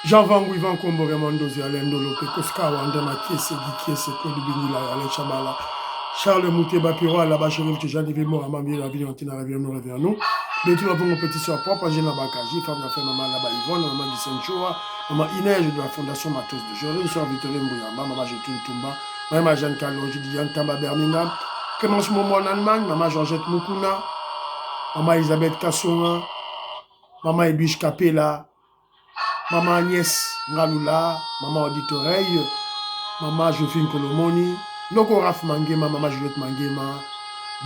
Jean Van Gouivan Kombo Raymond Alendo Lope Koska Wandana Kiese Gikiese Kodu Binila Alain Chamala Charles Mouteba Piro Alaba Chérif Tijani Vimo Amambi la vie Antina la vie nous revient nous Betty ma bonne petit soeur propre Angela Bakaji femme d'affaires maman Laba Yvonne maman Gisenchoa maman Inès de la fondation Matos de Jorin soeur Victorine Bouyamba maman Jetune Tumba maman Jeanne Kalon Julian Tamba Birmingham Clémence Momo en Allemagne maman Georgette Mukuna maman Elisabeth Kassonga maman Ebiche Capella Maman Agnès Ngalula, Maman Auditoreille, Maman Jophine Kolomoni, Noko Raf Mangema, Maman Juliette Mangema,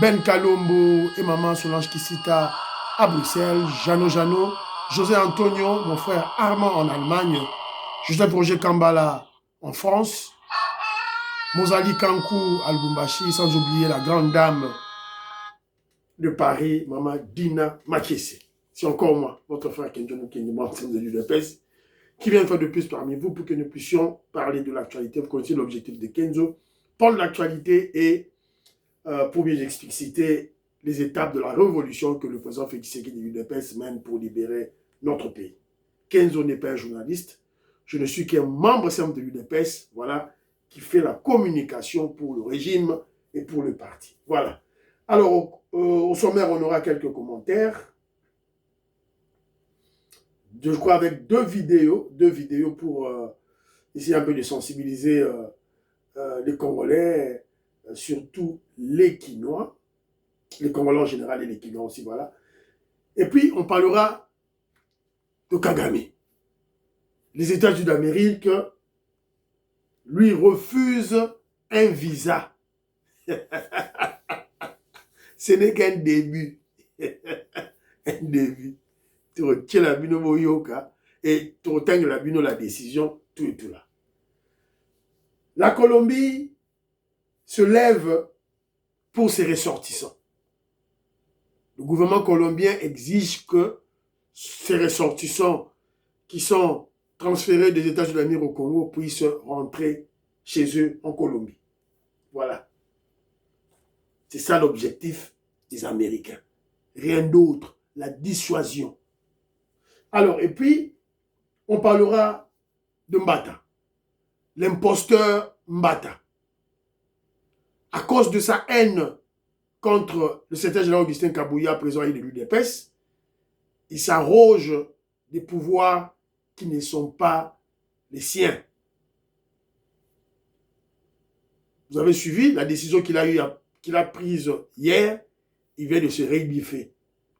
Ben Kalombo et Maman Solange Kissita à Bruxelles, Jano, José Antonio, mon frère Armand en Allemagne, Joseph Roger Kambala en France, Mozali Kankou à Lubumbashi, sans oublier la grande dame de Paris, Maman Dina Makese. C'est encore moi, votre frère Kenjono Kenyama, de l'UDPS, qui vient une fois de plus parmi vous pour que nous puissions parler de l'actualité. Vous connaissez l'objectif de Kenzo, prendre l'actualité et pour bien expliciter les étapes de la révolution que le président Félix Tshisekedi de l'UDPS mène pour libérer notre pays. Kenzo n'est pas un journaliste, je ne suis qu'un membre simple de l'UDPS, voilà, qui fait la communication pour le régime et pour le parti. Voilà. Alors, au sommaire, on aura quelques commentaires. Je crois avec deux vidéos pour essayer un peu de sensibiliser les Congolais, surtout les Quinois, les Congolais en général et les Quinois aussi, voilà. Et puis, on parlera de Kagame. Les États-Unis d'Amérique lui refusent un visa. Ce n'est qu'un début. Un début. Tu retiens la bino moyoka et tu retiens la bino la décision, tout et tout là. La Colombie se lève pour ses ressortissants. Le gouvernement colombien exige que ces ressortissants qui sont transférés des États-Unis d'Amérique au Congo puissent rentrer chez eux en Colombie. Voilà. C'est ça l'objectif des Américains. Rien d'autre. La dissuasion. Alors, et puis, on parlera de Mbata, l'imposteur Mbata. À cause de sa haine contre le secrétaire général Augustin Kabouya, président de l'UDPS, il s'arroge des pouvoirs qui ne sont pas les siens. Vous avez suivi la décision qu'il a prise hier, il vient de se rébiffer,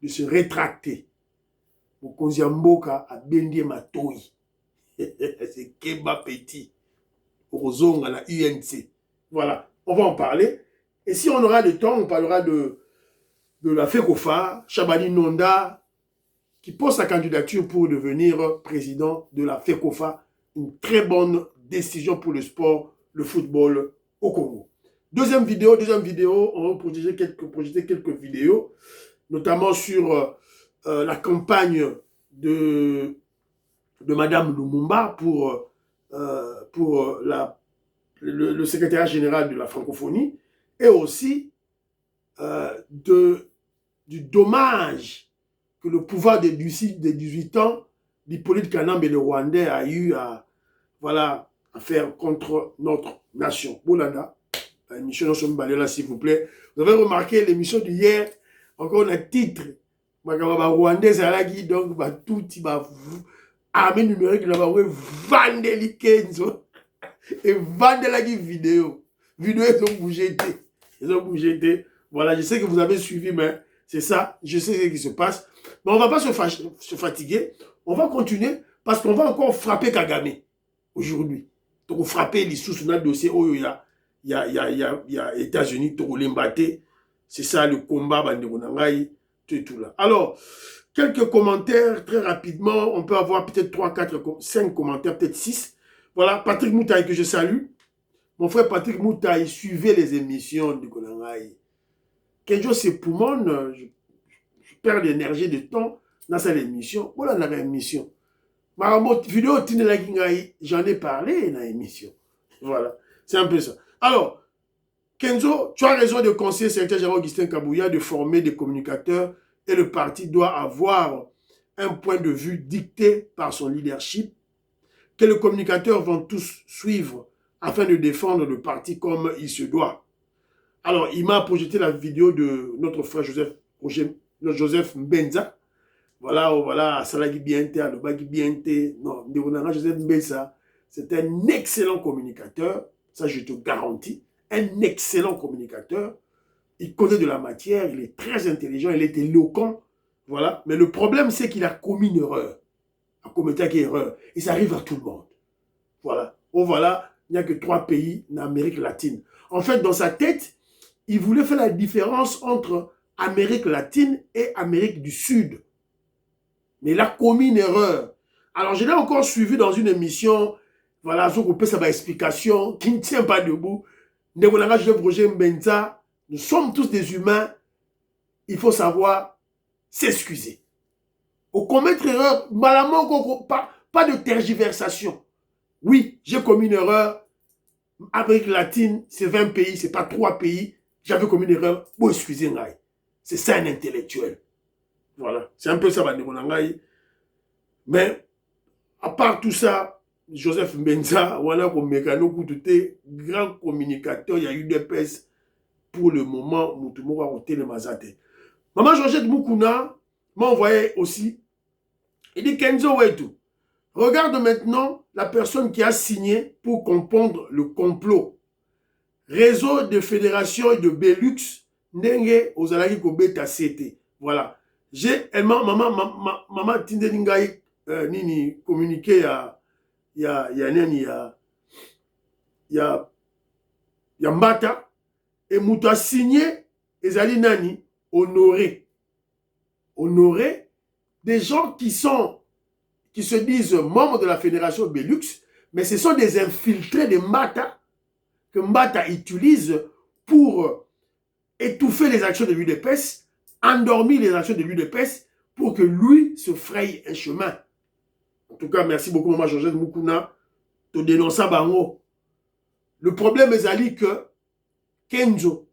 de se rétracter. Mokonzi Mboka a bendie matoi. C'est Keba Petit. Ozong à la UNC. Voilà, on va en parler. Et si on aura le temps, on parlera de la FECOFA, Chabani Nonda, qui pose sa candidature pour devenir président de la FECOFA. Une très bonne décision pour le sport, le football au Congo. Deuxième vidéo, on va projeter quelques vidéos, notamment sur la campagne de Madame Lumumba pour le secrétariat général de la francophonie et aussi du dommage que le pouvoir des 18 ans d'Hippolyte Kanambe, le Rwandais, a eu à faire contre notre nation. Boulanda, l'émission là, s'il vous plaît. Vous avez remarqué l'émission d'hier, encore un titre. Rwandais alaki donc tout armée numérique là vandeli Kenzo et vandelaki vidéo ils ont bougé. Voilà, je sais que vous avez suivi, mais c'est ça, je sais ce qui se passe, mais on va pas se fatiguer, on va continuer parce qu'on va encore frapper Kagame aujourd'hui. Donc frapper les sous dans le dossier où il y a États-Unis Togolembaté, c'est ça le combat banderonangai. Tout là. Alors, quelques commentaires très rapidement. On peut avoir peut-être 3, 4, 5 commentaires, peut-être 6. Voilà, Patrick Moutaï que je salue. Mon frère Patrick Moutaï, suivez les émissions de Konangaï. Kenjo c'est poumon, je perds d'énergie, de temps dans cette émission. Voilà dans l'émission. Ma vidéo, j'en ai parlé dans l'émission. Voilà, c'est un peu ça. Alors, Kenzo, tu as raison de conseiller le secrétaire général Augustin Kabouya de former des communicateurs et le parti doit avoir un point de vue dicté par son leadership. que les communicateurs vont tous suivre afin de défendre le parti comme il se doit. Alors, il m'a projeté la vidéo de notre frère Joseph Mbenza. Voilà, voilà, Salagi Biente, Alobagi Biente. Non, Joseph Mbenza, c'est un excellent communicateur. Ça, je te garantis. Un excellent communicateur. Il connaît de la matière, il est très intelligent, il est éloquent. Voilà. Mais le problème, c'est qu'il a commis une erreur. Il a commis une erreur. Et ça arrive à tout le monde. Voilà. Oh, voilà, il n'y a que 3 pays en Amérique latine. En fait, dans sa tête, il voulait faire la différence entre Amérique latine et Amérique du Sud. Mais il a commis une erreur. Alors, je l'ai encore suivi dans une émission, voilà, sur couper sa explication, qui ne tient pas debout. Nous sommes tous des humains. Il faut savoir s'excuser. Au commettre erreur, pas de tergiversation. Oui, j'ai commis une erreur. Amérique latine, c'est 20 pays, c'est pas 3 pays. J'avais commis une erreur. Bon, excusez-moi. C'est ça un intellectuel. Voilà. C'est un peu ça, mais, à part tout ça, Joseph Mbenza, voilà, comme mécano, grand communicateur, il y a eu des pèses pour le moment, Moutoumou a ôté le mazate. Maman Georgette Moukouna m'a envoyé aussi. Il dit Kenzo Wetu, regarde maintenant la personne qui a signé pour comprendre le complot. Réseau de fédération et de Belux, Ndenge Ozalaki Kobeta CT. Voilà. Maman Tindelingaï nini communiqué il y a Mbata et Mouta signé Ezali Nani honoré des gens qui se disent membres de la fédération Belux, mais ce sont des infiltrés de Mbata que Mbata utilise pour étouffer les actions de l'UDPS, endormir les actions de l'UDPS pour que lui se fraye un chemin. En tout cas, merci beaucoup, Maman Georgette Moukouna, de dénoncer Bango. Le problème est que Kenzo,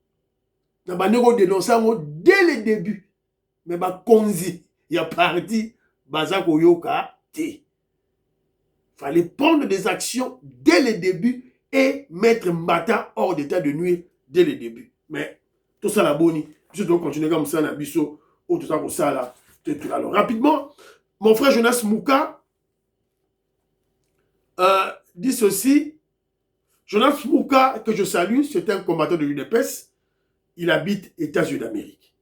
n'a pas dénoncé dès le début. Mais Konzi, il y a parti, Bazako Yoka, il fallait prendre des actions dès le début et mettre Mbata hors d'état de nuire dès le début. Mais tout ça, la bonne, je dois continuer comme ça, Nabiso, ou tout ça, comme ça, là. Alors, rapidement, mon frère Jonas Mouka dit ceci. Jonas Mouka, que je salue, c'est un combattant de l'UDPS. Il habite États-Unis d'Amérique.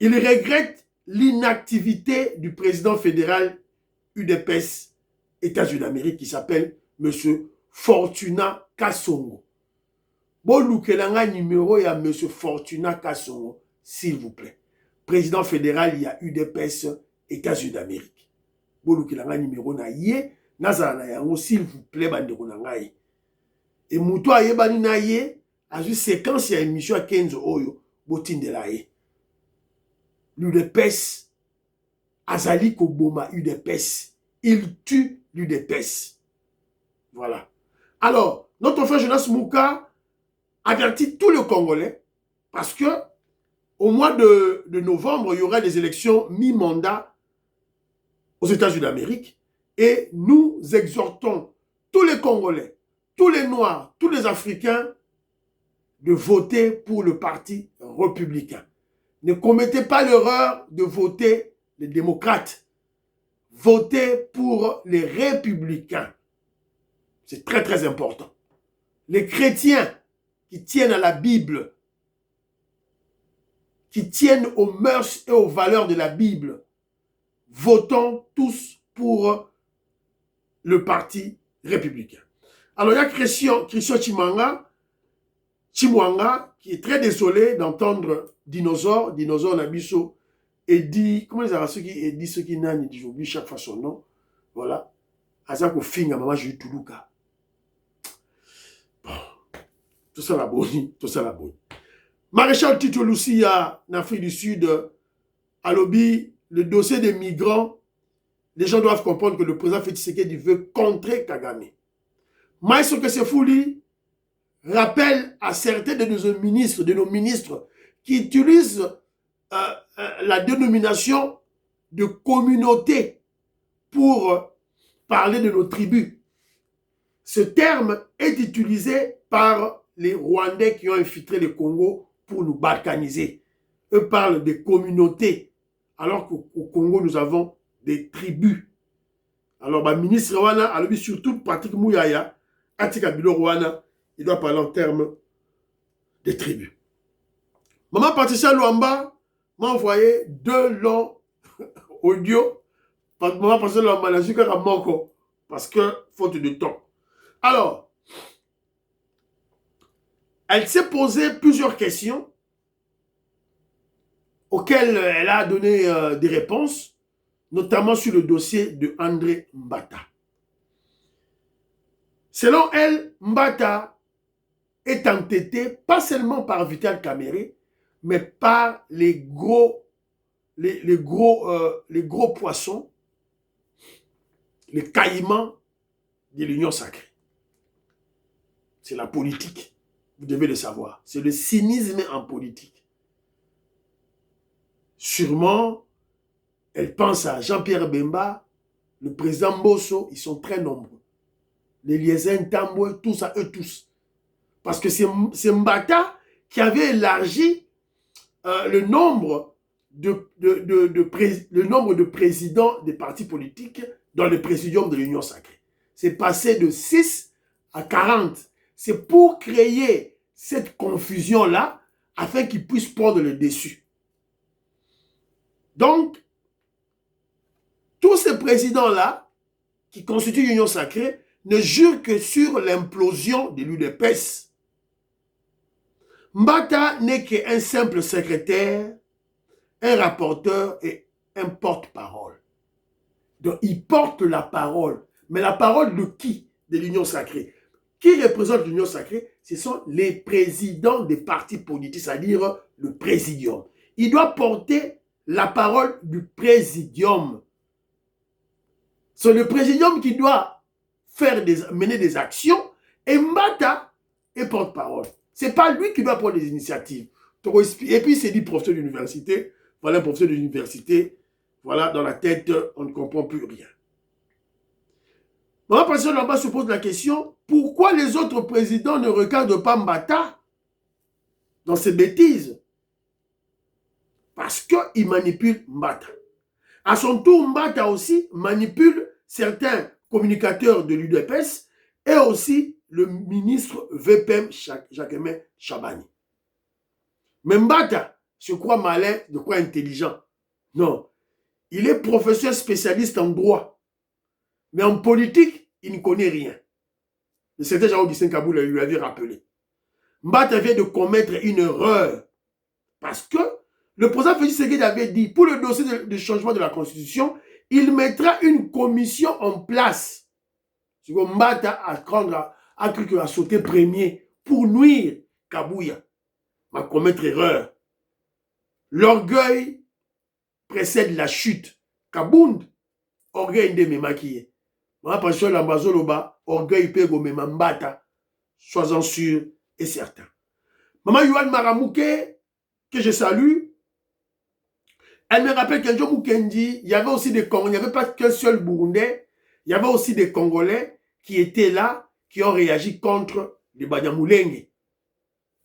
Il regrette l'inactivité du président fédéral UDPS États-Unis d'Amérique qui s'appelle M. Fortuna Kassongo. Bon, loukelanga numéro, il y a M. Fortuna Kassongo, s'il vous plaît. Président fédéral, il y a UDPS États-Unis d'Amérique. Bon, loukelanga numéro, na ye, nazana yango, s'il vous plaît, bandeko nangaye. Et Mouto aye bani na ye, a vu séquence ya émission à 15 oyo, botin de la ye. L'UDPS, Azali Koboma UDPS, il tue l'UDPS. Voilà. Alors, notre frère Jonas Mouka avertit tous les Congolais parce que au mois de novembre, il y aura des élections mi-mandat aux États-Unis d'Amérique et nous exhortons tous les Congolais, tous les Noirs, tous les Africains de voter pour le parti républicain. Ne commettez pas l'erreur de voter les démocrates. Votez pour les républicains. C'est très très important. Les chrétiens qui tiennent à la Bible, qui tiennent aux mœurs et aux valeurs de la Bible, votons tous pour le parti républicain. Alors il y a Christian Chimwanga, qui est très désolé d'entendre Dinosaure Nabiso, et dit, comment ils appellent ceux qui n'ont j'oublie chaque fois son nom, voilà, Azako Finga, maman, j'ai eu Toulouka. Bon, tout ça la bonne, tout ça la bonne. Maréchal Tito Lucia, en Afrique du Sud, à lobby, le dossier des migrants, les gens doivent comprendre que le président Félix Tshisekedi veut contrer Kagame. Maïso Kesefouli rappelle à certains de nos ministres qui utilisent la dénomination de communauté pour parler de nos tribus. Ce terme est utilisé par les Rwandais qui ont infiltré le Congo pour nous balkaniser. Eux parlent des communautés, alors qu'au Congo, nous avons des tribus. Alors, le ministre Rwanda a dit surtout Patrick Mouyaya, Atika Bilo Rwanda, il doit parler en termes de tribus. Maman Patricia Luamba m'a envoyé 2 longs audios. Maman Patricia Luamba n'a juste qu'à manquer parce que faute de temps. Alors, elle s'est posé plusieurs questions auxquelles elle a donné des réponses, notamment sur le dossier de André Mbata. Selon elle, Mbata est entêté pas seulement par Vital Kamerhe, mais par les gros poissons, les caïmans de l'Union sacrée. C'est la politique, vous devez le savoir. C'est le cynisme en politique. Sûrement, elle pense à Jean-Pierre Bemba, le président Mbosso, ils sont très nombreux. Les Liézins, Tamboué, tous à eux tous. Parce que c'est Mbata qui avait élargi le nombre de présidents des partis politiques dans le présidium de l'Union sacrée. C'est passé de 6 à 40. C'est pour créer cette confusion-là afin qu'ils puissent prendre le dessus. Donc, tous ces présidents-là qui constituent l'Union sacrée ne jurent que sur l'implosion de l'UDPS. Mbata n'est qu'un simple secrétaire, un rapporteur et un porte-parole. Donc, il porte la parole. Mais la parole de qui? De l'Union sacrée. Qui représente l'Union sacrée? Ce sont les présidents des partis politiques, c'est-à-dire le présidium. Il doit porter la parole du présidium. C'est le présidium qui doit mener des actions et Mbata est porte-parole. Ce n'est pas lui qui doit prendre des initiatives. Et puis, il s'est dit professeur d'université. Voilà un professeur d'université. Voilà, dans la tête, on ne comprend plus rien. Maman Patricia Luamba se pose la question, pourquoi les autres présidents ne regardent pas Mbata dans ces bêtises? Parce qu'il manipule Mbata. À son tour, Mbata aussi manipule certains communicateurs de l'UDPS et aussi le ministre VPM Jacquemin Chabani. Mais Mbata se croit malin, se croit intelligent. Non. Il est professeur spécialiste en droit. Mais en politique, il ne connaît rien. Le secrétaire Jean-Augustin Kaboul lui avait rappelé. Mbata vient de commettre une erreur. Parce que le président Félix Tshisekedi avait dit, pour le dossier de changement de la Constitution, il mettra une commission en place. Mbata a cru qu'il a sauté premier pour nuire Kabouya. Va commettre erreur. L'orgueil précède la chute. Kabound, orgueil de me maquiller. Ma passion l'ambazoloba, orgueil pego me Mbata. Sois-en sûr et certain. Maman Yohan Maramouke, que je salue, elle me rappelle qu'un jour Mukendi, il y avait aussi des Congolais, il n'y avait pas qu'un seul Burundais, il y avait aussi des Congolais qui étaient là, qui ont réagi contre les Banyamulenge.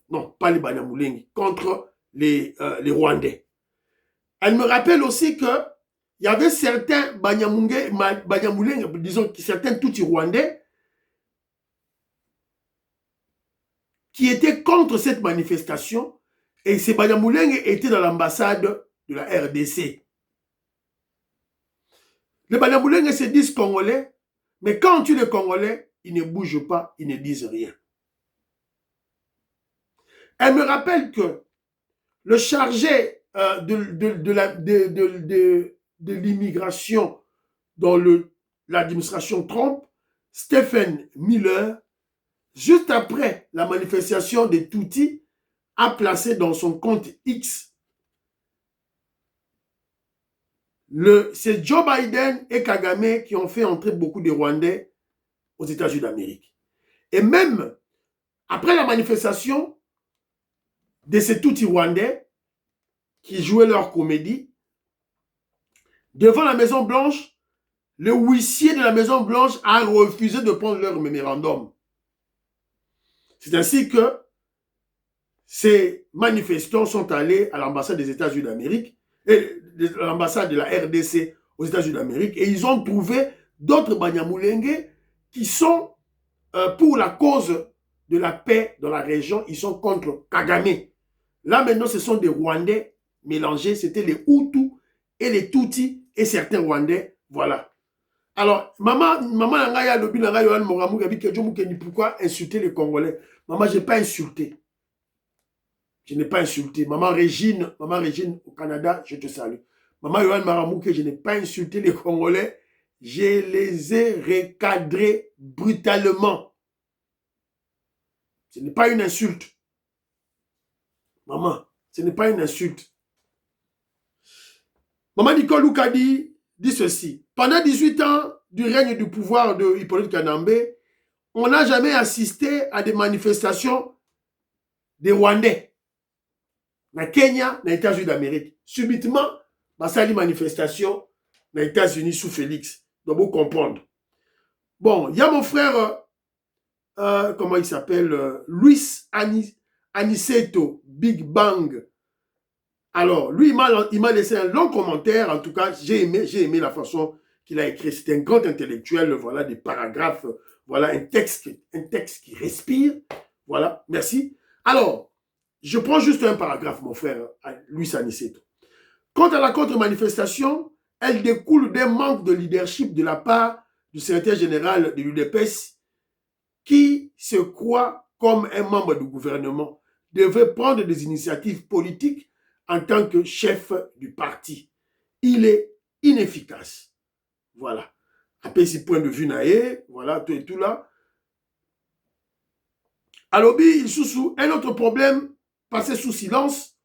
Non, pas les Banyamulenge, contre les Rwandais. Elle me rappelle aussi que il y avait certains Banyamulenge, disons certains Tutsi Rwandais, qui étaient contre cette manifestation, et ces Banyamulenge étaient dans l'ambassade de la RDC. Les Banyamulenge se disent Congolais, mais quand on tue les Congolais, ils ne bougent pas, ils ne disent rien. Elle me rappelle que le chargé de l'immigration dans l'administration Trump, Stephen Miller, juste après la manifestation des Tutsis, a placé dans son compte X c'est Joe Biden et Kagame qui ont fait entrer beaucoup de Rwandais aux États-Unis d'Amérique. Et même après la manifestation de ces Tutsis Rwandais qui jouaient leur comédie, devant la Maison Blanche, le huissier de la Maison Blanche a refusé de prendre leur mémorandum. C'est ainsi que ces manifestants sont allés à l'ambassade des États-Unis d'Amérique et l'ambassade de la RDC aux États-Unis d'Amérique et ils ont trouvé d'autres Banyamulenge qui sont pour la cause de la paix dans la région, ils sont contre Kagame. Là maintenant, ce sont des Rwandais mélangés, c'était les Hutus et les Tutsis et certains Rwandais, voilà. Alors, maman Nangaya Lobi Nangaya Yohan Moramou Gabi Kedjomou Keni, pourquoi insulter les Congolais? Maman, je n'ai pas insulté. Je n'ai pas insulté. Maman Régine au Canada, je te salue. Maman Yohan Maramouke, je n'ai pas insulté les Congolais. Je les ai recadrés brutalement. Ce n'est pas une insulte. Maman, ce n'est pas une insulte. Maman Nicole Loukadi dit ceci. Pendant 18 ans du règne du pouvoir de Hippolyte Kanambe, on n'a jamais assisté à des manifestations des Rwandais. Na Kenya, na États-Unis d'Amérique. Subitement, basali manifestation na États-Unis sous Félix. Donc, vous comprendre. Bon, il y a mon frère, comment il s'appelle, Luis Aniceto, Big Bang. Alors, lui, il m'a laissé un long commentaire. En tout cas, j'ai aimé la façon qu'il a écrit. C'est un grand intellectuel, voilà, des paragraphes, voilà, un texte qui respire. Voilà, merci. Alors, je prends juste un paragraphe, mon frère, Luis Aniceto. Quant à la contre-manifestation, elle découle d'un manque de leadership de la part du secrétaire général de l'UDPS qui se croit comme un membre du gouvernement, devait prendre des initiatives politiques en tant que chef du parti. Il est inefficace. Voilà. Après, ce point de vue, voilà, tout et tout là. Alors, il sous un autre problème passé sous silence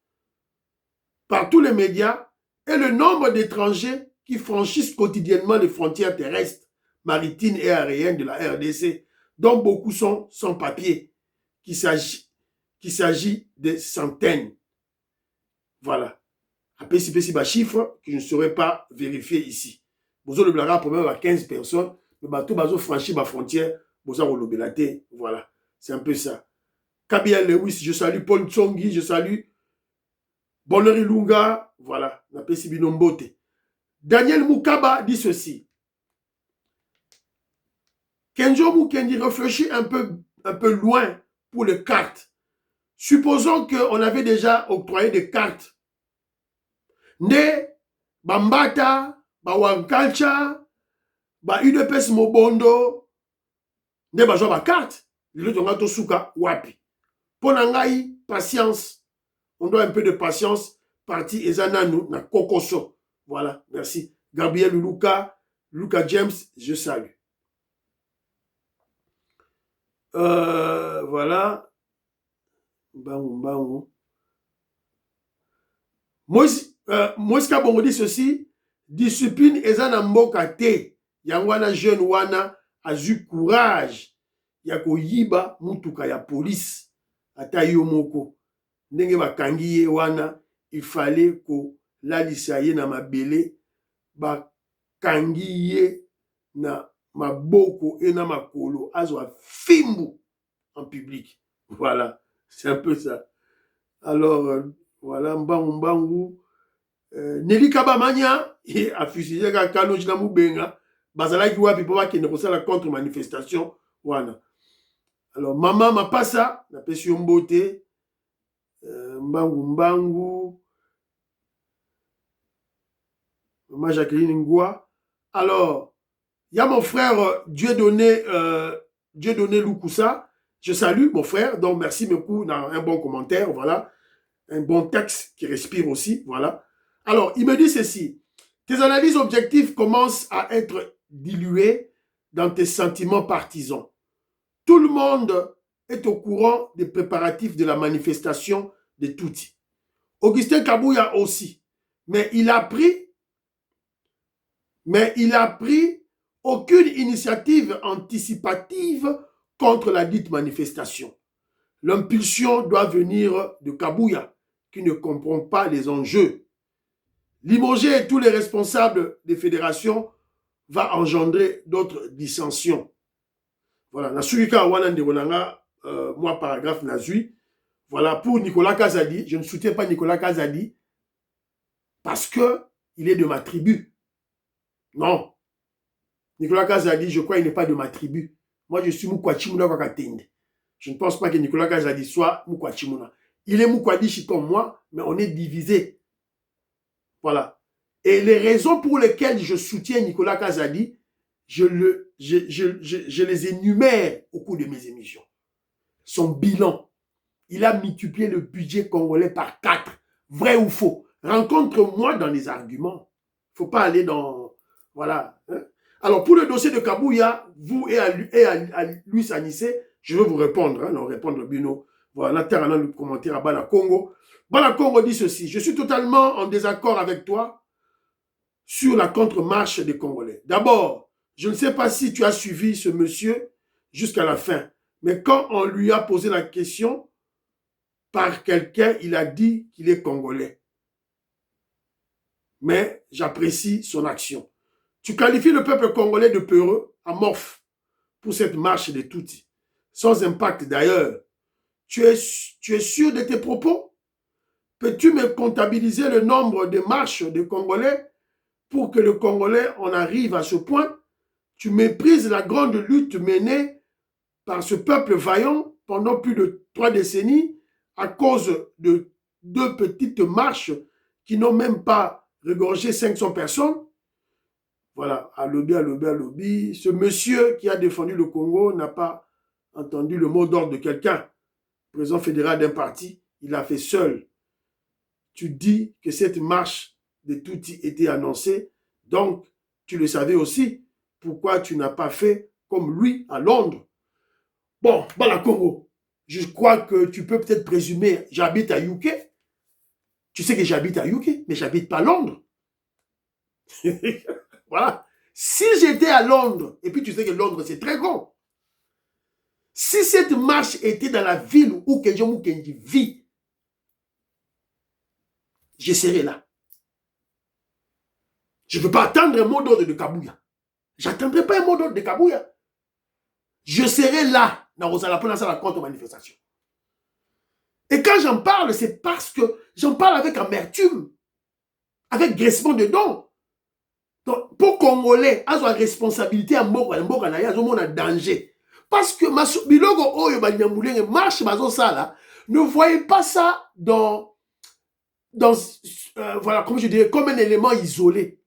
par tous les médias est le nombre d'étrangers qui franchissent quotidiennement les frontières terrestres, maritimes et aériennes de la RDC, dont beaucoup sont sans papier, qu'il s'agit de centaines. Voilà. Après, c'est un chiffre que je ne saurais pas vérifier ici. Vous avez le blague pour même à 15 personnes, le bateau va franchir ma frontière, vous avez le belaté. Voilà. C'est un peu ça. Kabia Lewis, je salue Paul Tsongi, je salue Bonheur Ilunga, voilà, Napesi Binombote. Daniel Moukaba dit ceci. Kenjo Mukendi réfléchit un peu loin pour les cartes. Supposons qu'on avait déjà octroyé des cartes. Ne Bambata, Bawankalcha, UDPS Mobondo, ne Bajo ba carte. Le Tongato Suka Wapi. Ponangai, patience. On doit un peu de patience. Parti Ezananu na Kokoso. Voilà, merci. Gabriel Luca James, je salue. Voilà. Moïse Kabongo dit ceci. Discipline ezana mboka te. Yangwana jeune wana azu courage. Yako yiba mutuka ya police. Ata yo moko. Ndenge bakangi ye wana, il fallait ko lalisa ye na mabele, bakangi ye na maboko et na makolo, azwa fimbu en public. Voilà, c'est un peu ça. Alors, voilà, Mbangu. Nelly Kabamania, a fusillé Kano Jinamu Benga, Bazalaki Wapi pour qu'il ne reçoit la contre-manifestation. Voilà. Alors, maman m'a pas ça, la pression beauté. Mbangu, Maman Jacqueline Ngoua. Alors, il y a mon frère Dieudonné Loukoussa. Je salue mon frère, donc merci beaucoup dans un bon commentaire, voilà. Un bon texte qui respire aussi, voilà. Alors, il me dit ceci. Tes analyses objectives commencent à être diluées dans tes sentiments partisans. Tout le monde est au courant des préparatifs de la manifestation de Tutsi. Augustin Kabouya aussi. Mais il a pris aucune initiative anticipative contre la dite manifestation. L'impulsion doit venir de Kabouya, qui ne comprend pas les enjeux. Limoger tous les responsables des fédérations va engendrer d'autres dissensions. Voilà, na Suika Wanande Ronanga, moi paragraphe Nazui. Voilà, pour Nicolas Kazadi, je ne soutiens pas Nicolas Kazadi parce que il est de ma tribu. Non. Nicolas Kazadi, je crois, il n'est pas de ma tribu. Moi, je suis Moukwachimuna Wakatende. Je ne pense pas que Nicolas Kazadi soit Moukwachimuna. Il est Moukwadichi comme moi, mais on est divisé. Voilà. Et les raisons pour lesquelles je soutiens Nicolas Kazadi, je les énumère au cours de mes émissions. Son bilan, il a multiplié le budget congolais par 4. Vrai ou faux? Rencontre-moi dans les arguments. Il ne faut pas aller dans... Voilà. Hein? Alors, pour le dossier de Kabouya, vous et à Luis Anissé, je vais vous répondre. Hein, non, répondre, Bino. Voilà, terre le commentaire à Bala Congo. Bala Congo dit ceci. Je suis totalement en désaccord avec toi sur la contre-marche des Congolais. D'abord, je ne sais pas si tu as suivi ce monsieur jusqu'à la fin, mais quand on lui a posé la question par quelqu'un, il a dit qu'il est Congolais. Mais j'apprécie son action. Tu qualifies le peuple congolais de peureux, amorphe, pour cette marche des Tutsis, sans impact d'ailleurs. Tu es sûr de tes propos? Peux-tu me comptabiliser le nombre de marches des Congolais pour que le Congolais en arrive à ce point? Tu méprises la grande lutte menée par ce peuple vaillant pendant plus de 3 décennies à cause de 2 petites marches qui n'ont même pas regorgé 500 personnes. Voilà, à lobby. Ce monsieur qui a défendu le Congo n'a pas entendu le mot d'ordre de quelqu'un. Président fédéral d'un parti, il l'a fait seul. Tu dis que cette marche de Tutsi était annoncée, donc tu le savais aussi. Pourquoi tu n'as pas fait comme lui à Londres? Bon, Bala Congo, je crois que tu peux peut-être présumer, j'habite à UK. Tu sais que j'habite à UK, mais j'habite pas à Londres. Voilà. Si j'étais à Londres, et puis tu sais que Londres c'est très grand, si cette marche était dans la ville où Kenjo Mukendi vit, je serais là. Je ne veux pas attendre un mot d'ordre de Kabouya. Je n'attendrai pas un mot d'ordre de Kabouya. Je serai là dans la contre-manifestation. Et quand j'en parle, c'est parce que j'en parle avec amertume, avec graissement de dents. Donc, pour Congolais, ils ont la responsabilité à Mboka, ils ont un danger. Parce que Bilogo Oyo Banyamboulé marche là, ne voyez pas ça dans voilà, comme je dirais, comme un élément isolé.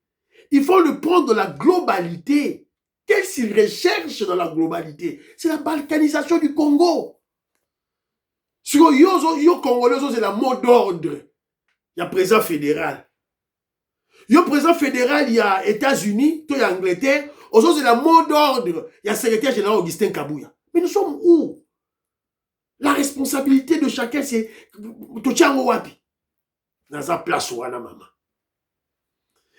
Il faut le prendre dans la globalité. Qu'est-ce qu'il recherche dans la globalité? C'est la balkanisation du Congo. Sur yo Congolais, c'est la mot d'ordre. Il y a président fédéral. Il y a président fédéral, il y a États-Unis, il y a Angleterre. Aujourd'hui, c'est la mot d'ordre. Il y a secrétaire général Augustin Kabouya. Mais nous sommes où? La responsabilité de chacun, c'est Tochango Wapi. Dans sa place, Wana Mama.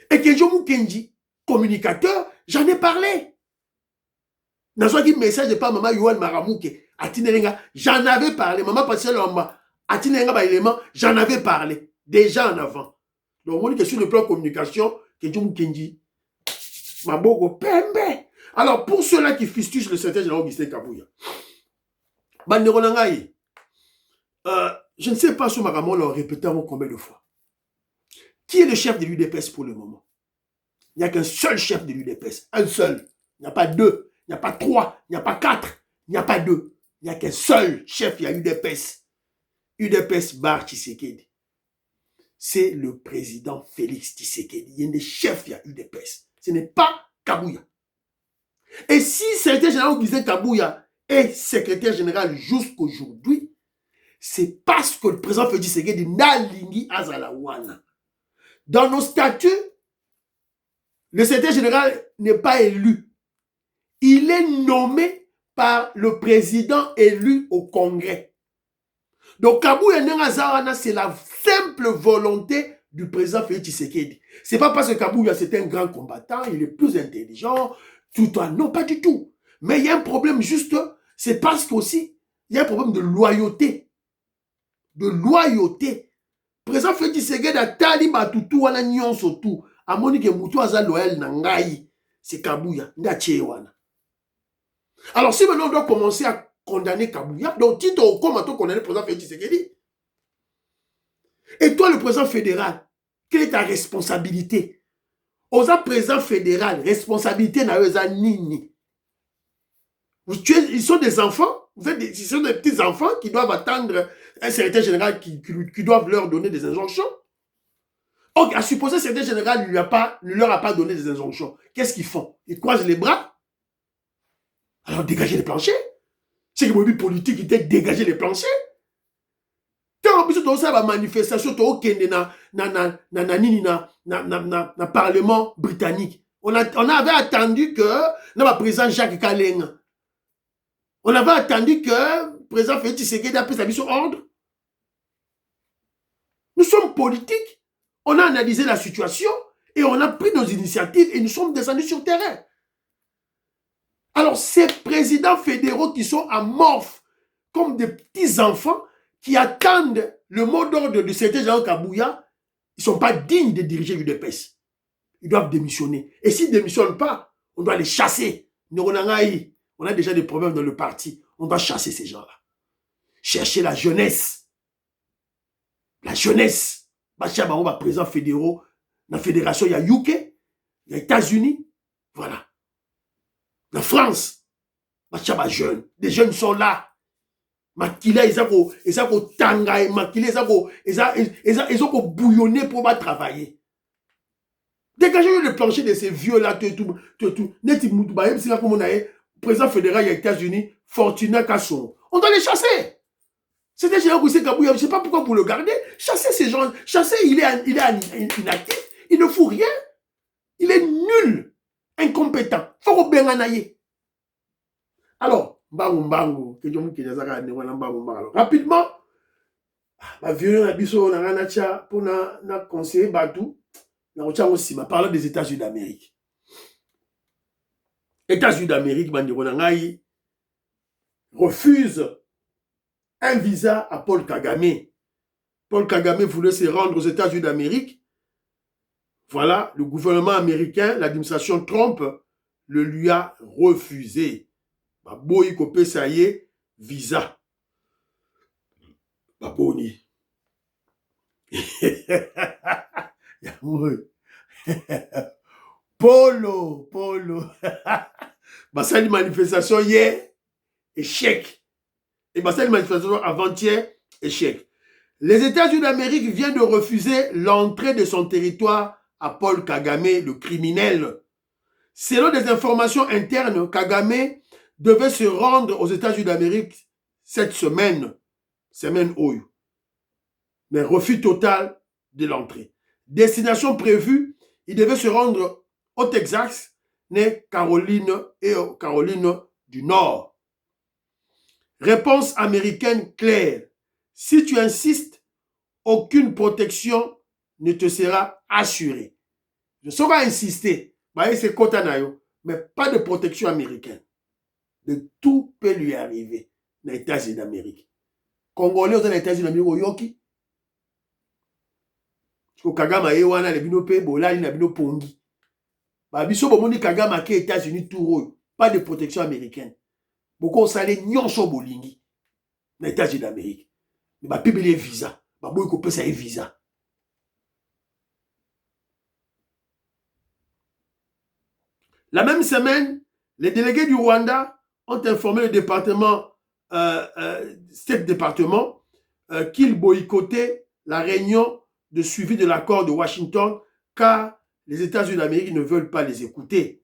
Et Kenjo Mukendi, communicateur, j'en ai parlé. Dans un message de pas maman Yohan Maramouke, j'en avais parlé. Maman Pascal Lomba, j'en avais parlé. Déjà en avant. Donc, on dit que sur le plan de communication, Kenjo Mukendi, Maboko, Pembe. Alors, pour ceux-là qui fustigent le secrétaire général Augustin Kabouya, je ne sais pas si Maramon l'a répété combien de fois. Qui est le chef de l'UDPS pour le moment? Il n'y a qu'un seul chef de l'UDPS. Un seul. Il n'y a pas 2, il n'y a pas 3, il n'y a pas 4, il n'y a pas 2. Il n'y a qu'un seul chef, il y a UDPS. UDPS Bar Tshisekedi. C'est le président Félix Tshisekedi. Il y a des chefs, il y a UDPS. Ce n'est pas Kabouya. Et si secrétaire général Augustin Kabouya est secrétaire général jusqu'aujourd'hui, c'est parce que le président Félix Tshisekedi n'a lingi Azalawana. Dans nos statuts, le secrétaire général n'est pas élu. Il est nommé par le président élu au Congrès. Donc, Kabouya Nengazawana, c'est la simple volonté du président Félix Tshisekedi. Ce n'est pas parce que Kabouya, c'est un grand combattant, il est plus intelligent, tout ça. Non, pas du tout. Mais il y a un problème juste, c'est parce qu'aussi, il y a un problème de loyauté. De loyauté. Le président Félix Tshisekedi a tali batutu wana nyonso tout. Amoni ke mutu aza loyal na ngai. c'est Kabouya. Alors, si maintenant on doit commencer à condamner Kabouya, donc Tito, comment on condamne le président Félix Tshisekedi? Et toi, le président fédéral, quelle est ta responsabilité? Aux président fédéral, responsabilité n'a pas nini. Ils sont des enfants, ils sont des petits enfants qui doivent attendre un secrétaire général qui doivent leur donner des injonctions. Donc, à supposer que le secrétaire général ne leur a pas donné des injonctions, qu'est-ce qu'ils font? Ils croisent les bras. Alors, dégager les planchers. C'est que le politique était dégager les planchers. Quand on peut faire une manifestation, na Parlement britannique. On avait attendu que le président Jacques Kaleng, on avait attendu que le président Félix Tshisekedi a pris sa mission ordre. Nous sommes politiques. On a analysé la situation et on a pris nos initiatives et nous sommes descendus sur le terrain. Alors, ces présidents fédéraux qui sont amorphes, comme des petits enfants, qui attendent le mot d'ordre de secrétaire général Kabouya, ils ne sont pas dignes de diriger l'UDPS. Ils doivent démissionner. Et s'ils ne démissionnent pas, on doit les chasser. On a déjà des problèmes dans le parti. On doit chasser ces gens-là. Chercher la jeunesse. La jeunesse. Président fédéraux, la fédération, il y a UK, il y a États-Unis. Voilà. La France. Les jeunes sont là. Makila, ils ont tanga, makila, ils ont bouillonné pour travailler. Dégagez le plancher de ces vieux-là, tout. Président fédéral, il y a États-Unis, Fortuna Kasson. On doit les chasser. C'était Général Koussé Kabouya, je ne sais pas pourquoi vous le gardez. Chassez ces gens, chassez, il est inactif, il ne fout rien. Il est nul, incompétent. Faut qu'on benganaye. Alors, rapidement, pour conseiller Badou, parlant des États-Unis d'Amérique. États-Unis d'Amérique, refuse un visa à Paul Kagame. Paul Kagame voulait se rendre aux États-Unis d'Amérique. Voilà, le gouvernement américain, l'administration Trump, le lui a refusé. Boy kopé ça y est, visa. Baboni. Polo. Bassa une manifestation hier, échec. Et bassa une manifestation avant-hier, échec. Les États-Unis d'Amérique viennent de refuser l'entrée de son territoire à Paul Kagame, le criminel. Selon des informations internes, Kagame devait se rendre aux États-Unis d'Amérique cette semaine Oyo. Mais refus total de l'entrée. Destination prévue, il devait se rendre au Texas, Caroline du Nord. Réponse américaine claire. Si tu insistes, aucune protection ne te sera assurée. Je saurai insister, c'est Kotanayo, mais pas de protection américaine. De tout peut lui arriver dans les États-Unis d'Amérique. Congolais aux États-Unis d'Amérique, Yoki. Parce que Kagame Ewana, les binope, Bolali, les binope Pongi. Biso bomoni Kagame qui est États-Unis tout pas de protection américaine. Beaucoup salé nyonso bolingi dans les États-Unis d'Amérique. Mais ba pibeli visa, ba boy ko pesa visa. La même semaine, les délégués du Rwanda ont informé le département, State Département, qu'ils boycottaient la réunion de suivi de l'accord de Washington car les États-Unis d'Amérique ne veulent pas les écouter.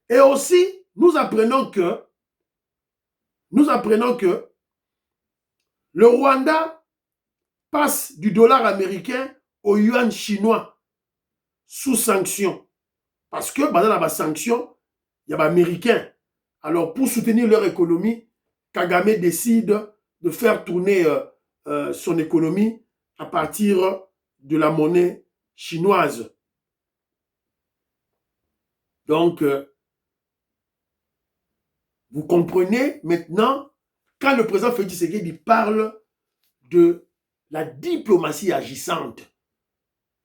Et aussi, nous apprenons que le Rwanda passe du dollar américain au yuan chinois sous sanction. Parce que dans la sanction, il y a des Américains. Alors, pour soutenir leur économie, Kagame décide de faire tourner son économie à partir de la monnaie chinoise. Donc, vous comprenez maintenant, quand le président Félix Tshisekedi parle de la diplomatie agissante,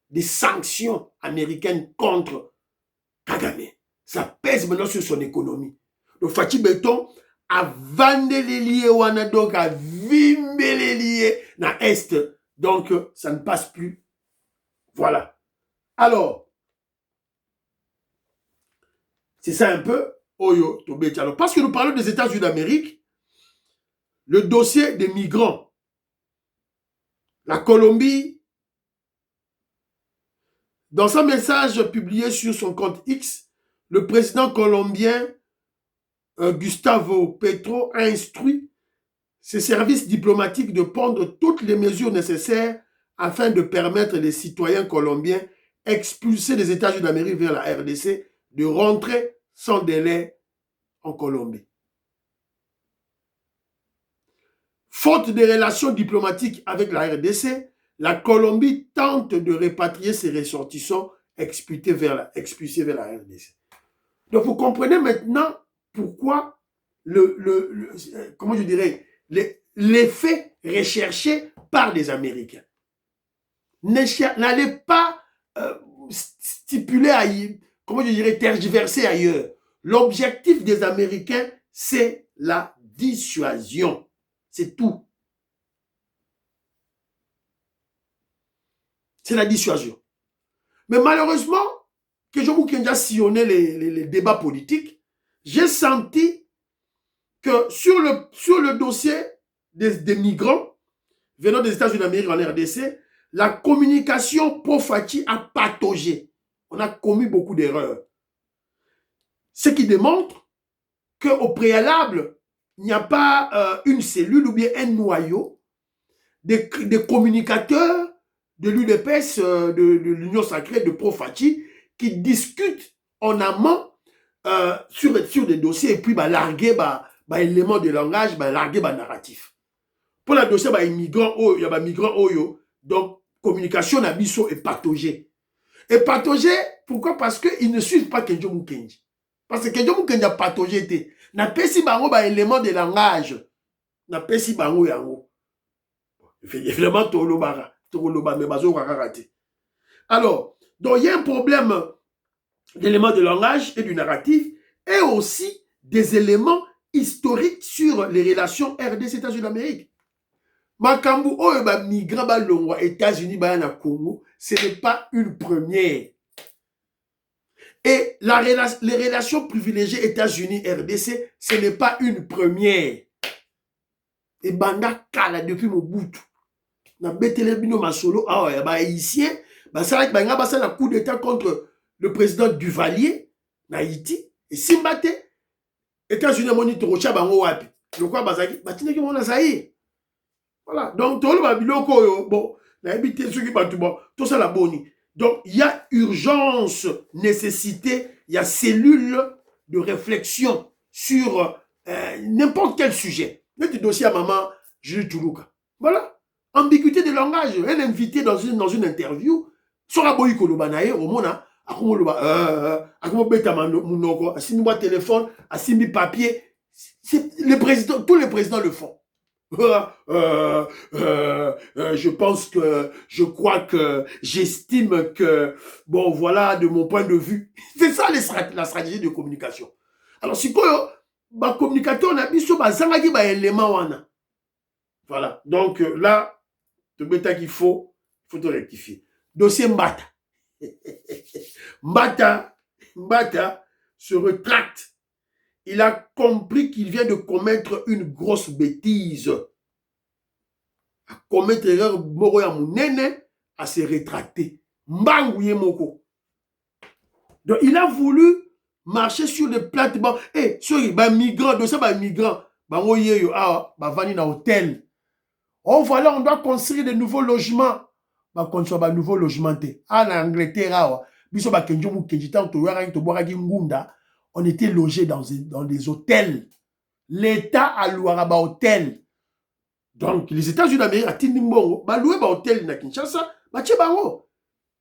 des sanctions américaines contre Kagame. Ça pèse maintenant sur son économie. Donc Fachi Beton a vendu les liés wana, donc a vimé les liés dans l'Est. Donc ça ne passe plus. Voilà. Alors, c'est ça un peu. Oyo, Tobeti. Alors, parce que nous parlons des États-Unis d'Amérique, le dossier des migrants, la Colombie, dans son message publié sur son compte X, le président colombien Gustavo Petro a instruit ses services diplomatiques de prendre toutes les mesures nécessaires afin de permettre les citoyens colombiens expulsés des États-Unis d'Amérique vers la RDC de rentrer sans délai en Colombie. Faute de relations diplomatiques avec la RDC, la Colombie tente de répatrier ses ressortissants expulsés vers la RDC. Donc vous comprenez maintenant pourquoi comment je dirais, l'effet recherché par les Américains. N'allez pas stipuler ailleurs, comment je dirais, tergiverser ailleurs. L'objectif des Américains, c'est la dissuasion. C'est tout. C'est la dissuasion. Mais malheureusement, que je vous ai sillonné les débats politiques, j'ai senti que sur le dossier des migrants venant des États-Unis d'Amérique en RDC, la communication pro-Fachi a pataugé. On a commis beaucoup d'erreurs. Ce qui démontre qu'au préalable, il n'y a pas une cellule ou bien un noyau des communicateurs de l'UDPS, de l'Union sacrée de pro-Fachi, qui discutent en amont sur des dossiers et puis larguer éléments de langage, larguer narratif. Pour le dossier, il y a des migrants, donc communication nabiso est pataugée. Et pataugée, pourquoi? Parce qu'ils ne suivent pas Kenjo Mukenji. Parce que Kenjo Mukenji a pataugé. Na pesi bango éléments de langage. Na pesi bango yango. Évidemment, alors, donc il y a un problème d'éléments de langage et du narratif, et aussi des éléments historiques sur les relations RDC-États-Unis d'Amérique. Makambu oyo ba migrant ba longwa États-Unis ba na Congo, ce n'est pas une première. Et les relations privilégiées États-Unis-RDC, ce n'est pas une première. Et banda kala depuis Mobutu. Na betele bino masolo ah ba haïtien, ba sala ba nga ba sala coup d'état contre le président Duvalier na Haïti et Simbate États-Unis moni torocha bango wapi. Le quoi bazaki batinaki mona Zaïre. Voilà, donc tout le babiloko bon, la habité ceux qui battent bon, tout ça la boni. Donc il y a urgence, nécessité, il y a cellule de réflexion sur n'importe quel sujet. Notre dossier à maman Jules Toulouka. Voilà, ambiguïté de langage. Un invité dans une interview, sur la boyi kolobanaye au mona, akomo beta munoko, asimbi moi téléphone, asimbi papier. Tous les présidents le font. Je crois que, j'estime que, bon, voilà, de mon point de vue. C'est ça la stratégie de communication. Alors, si ma communicateur, on a mis sur ma zangagi, ma élément, wana. Voilà. Donc, là, il faut te rectifier. Dossier Mbata. Mbata se retracte. Il a compris qu'il vient de commettre une grosse bêtise. À commettre erreur moko ya munene, à se rétracter. Mbangouye moko. Donc il a voulu marcher sur les plates-bandes. Eh, sorry, migrant, de ça, migrant. Vani na hôtel. Oh voilà, on doit construire de nouveaux logements. Construire de nouveaux logements. En Angleterre, biso kenjo mu kenjita to wara to boira ngunda. On était logés dans des hôtels. L'État a loué un hôtel. Donc, les États-Unis d'Amérique, à Tindimbongo, loué un hôtel à Kinshasa. Il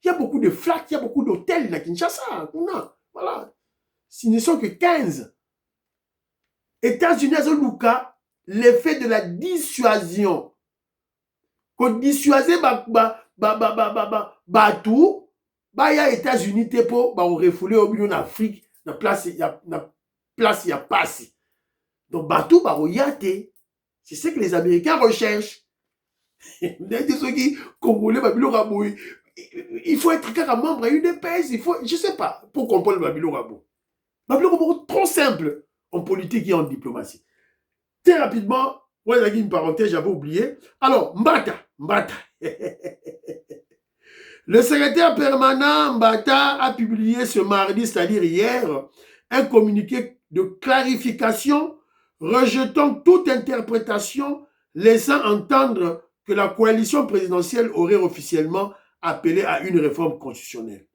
y a beaucoup de flats, il y a beaucoup d'hôtels à Kinshasa. Voilà. Ce ne sont que 15. États-Unis, l'effet de la dissuasion. Qu'on dissuasait, batou, baya États-Unis te po, ba refoulé au milieu en Afrique, na place ya passe. Donc batou ba yate. C'est ce que les Américains recherchent. Congolais, il faut être carrément membre à UDPS, il faut, je sais pas, pour comprendre Babylon Rabo. Babylon Rabo, trop simple en politique et en diplomatie. Très rapidement, ouais, il y a une parenthèse, j'avais oublié. Alors, Mbata. Le secrétaire permanent Mbata a publié ce mardi, c'est-à-dire hier, un communiqué de clarification rejetant toute interprétation, laissant entendre que la coalition présidentielle aurait officiellement appelé à une réforme constitutionnelle.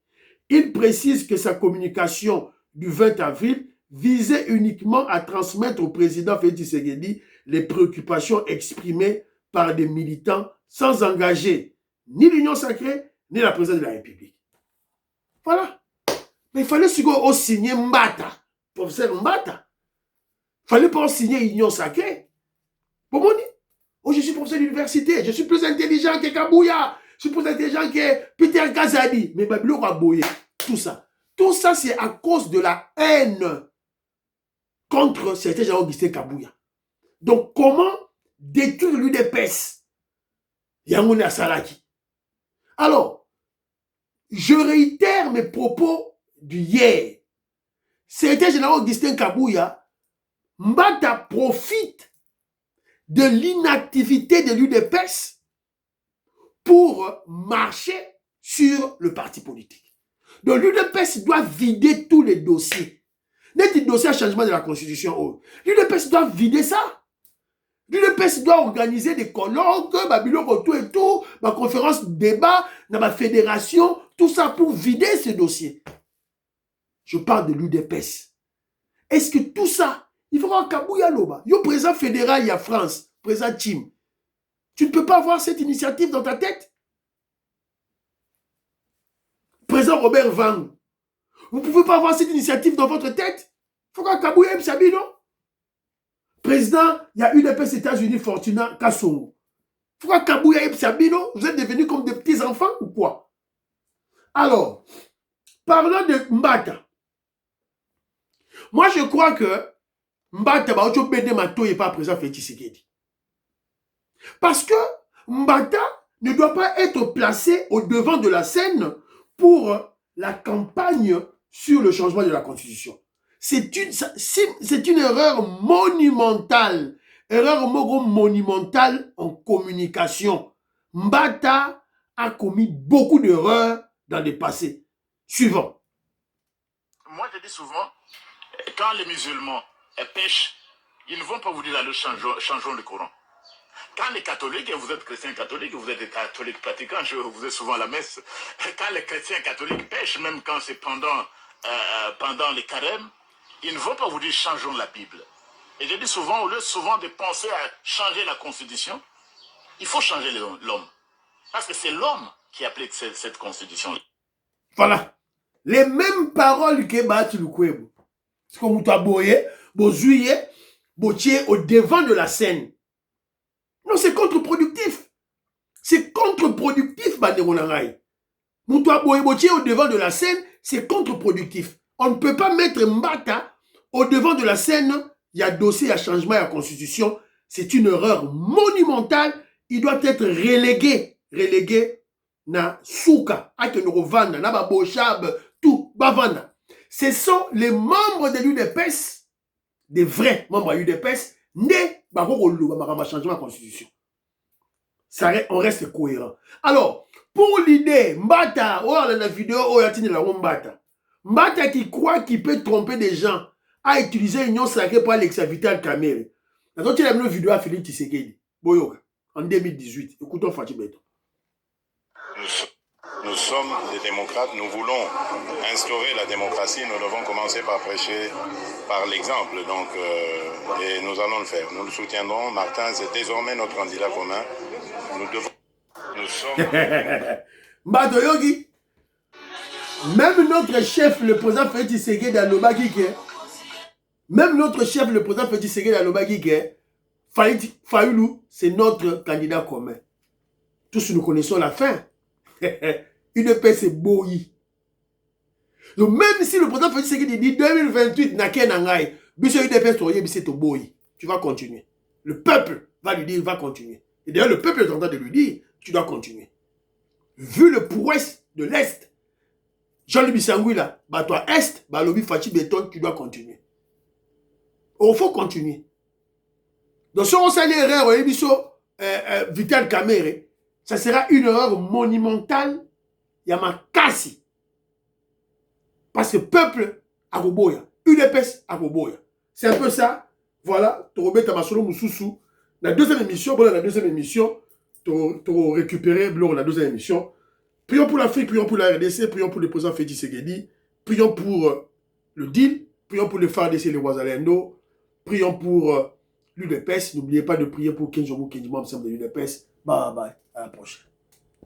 Il précise que sa communication du 20 avril visait uniquement à transmettre au président Félix Tshisekedi les préoccupations exprimées par des militants sans engager ni l'Union sacrée ni la présidence de la République. Voilà. Mais il fallait signer Mbata, professeur Mbata. Il fallait pas signer Union sacrée. Pour moi, oh, je suis professeur d'université, je suis plus intelligent que Kabouya, je suis plus intelligent que Peter Kazadi. Mais Babylon a boyé. Tout ça. Tout ça, c'est à cause de la haine contre certains Jean-Augustin Kabouya. Donc, comment détruire l'UDPS? Yangoune Salaki. Alors, je réitère mes propos d'hier. Certains Jean-Augustin Kabouya, Mbata profite de l'inactivité de l'UDPS pour marcher sur le parti politique. Donc l'UDPS doit vider tous les dossiers. Net dossier à changement de la constitution. L'UDPS doit vider ça. L'UDPS doit organiser des colloques, Babylon tout et tout, ma conférence débat, dans ma fédération, tout ça pour vider ces dossiers. Je parle de l'UDPS. Est-ce que tout ça, il faut voir Kabouya Loba. Yo président fédéral, il y a France, président Tim. Tu ne peux pas avoir cette initiative dans ta tête. Président Robert Vang. Vous ne pouvez pas avoir cette initiative dans votre tête. Il faut voir Kabouya Msabi, non? Président, il y a UDPS États-Unis, Fortuna Kassongo. Il faut voir Kabouya Msabi, non? Vous êtes devenus comme des petits-enfants ou quoi? Alors, parlons de Mbata. Moi, je crois que Mbata ba ocho bede mato et pas président Félix Tshisekedi. Parce que Mbata ne doit pas être placé au devant de la scène pour la campagne sur le changement de la Constitution. C'est une erreur monumentale. Erreur monumentale en communication. Mbata a commis beaucoup d'erreurs dans le passé. Suivant. Moi, je dis souvent, quand les musulmans pêchent, ils ne vont pas vous dire allez, changeons le Coran. Quand les catholiques, et vous êtes chrétiens catholiques, vous êtes des catholiques pratiquants, vous êtes souvent à la messe, quand les chrétiens catholiques pêchent, même quand c'est pendant les carêmes, ils ne vont pas vous dire changeons la Bible. Et je dis souvent, au lieu souvent de penser à changer la Constitution, il faut changer l'homme. Parce que c'est l'homme qui applique cette Constitution. Voilà. Les mêmes paroles que Bati Lukwebo. C'est comme vous t'aboyez, vous jouiez, vous tiez au devant de la scène. Non, c'est contre-productif. C'est contre-productif, Banderonangai. Vous t'aboyez, vous tiez au devant de la scène, c'est contre-productif. On ne peut pas mettre Mbata au devant de la scène. Il y a dossier à changement à la Constitution. C'est une erreur monumentale. Il doit être relégué. Relégué na Souka, Akenovanda, na Babochab, tout, Bavanda. Ce sont les membres de l'UDPS, des vrais membres de l'UDPS, nés par le changement de la Constitution. On reste cohérent. Alors, pour l'idée, Mbata, oh, la vidéo, oh, Mbata. Mbata qui croit qu'il peut tromper des gens a utilisé l'Union sacrée pour Alexa Vital Kamere. Quand il a mis une vidéo à Félix Tshisekedi, Boyoka, en 2018. Écoutons Fatih Beto. Nous sommes des démocrates, nous voulons instaurer la démocratie, nous devons commencer par prêcher par l'exemple, donc, et nous allons le faire. Nous le soutiendrons, Martin, c'est désormais notre candidat commun. Nous sommes... Mbato Yogi, même notre chef, le président Félix Tshisekedi à Lobagike, même notre chef, le président Félix Tshisekedi à Lobagike, Fayoulou, c'est notre candidat commun. Tous nous connaissons la fin. UDPS c'est boyi. Donc même si le président Félix Tshisekedi dit 2028 n'a qu'un nangai, biso UDPS toye bise to boyi, tu vas continuer. Le peuple va lui dire, il va continuer. Et d'ailleurs, le peuple est en train de lui dire, tu dois continuer. Vu le prouesse de l'Est, Jean-Louis Bissangui là, bah toi Est, bah lobby Fachi Béton, tu dois continuer. Il faut continuer. Donc si on s'est dit erreur, Vital Kamere, ça sera une erreur monumentale, Yamakasi. Parce que peuple a Boboya, UDPS a Boboya. C'est un peu ça. Voilà, Torobé Tamasolo Moussoussou. La deuxième émission, voilà la deuxième émission, tu récupérer la deuxième émission. Prions pour l'Afrique, prions pour la RDC, prions pour le président Félix Tshisekedi, prions pour le deal, prions pour le FARDC et le Ouazalendo, prions pour l'UDPS. N'oubliez pas de prier pour Kenjomu Kenjima, ensemble de l'UDPS. Bye bye, à la prochaine.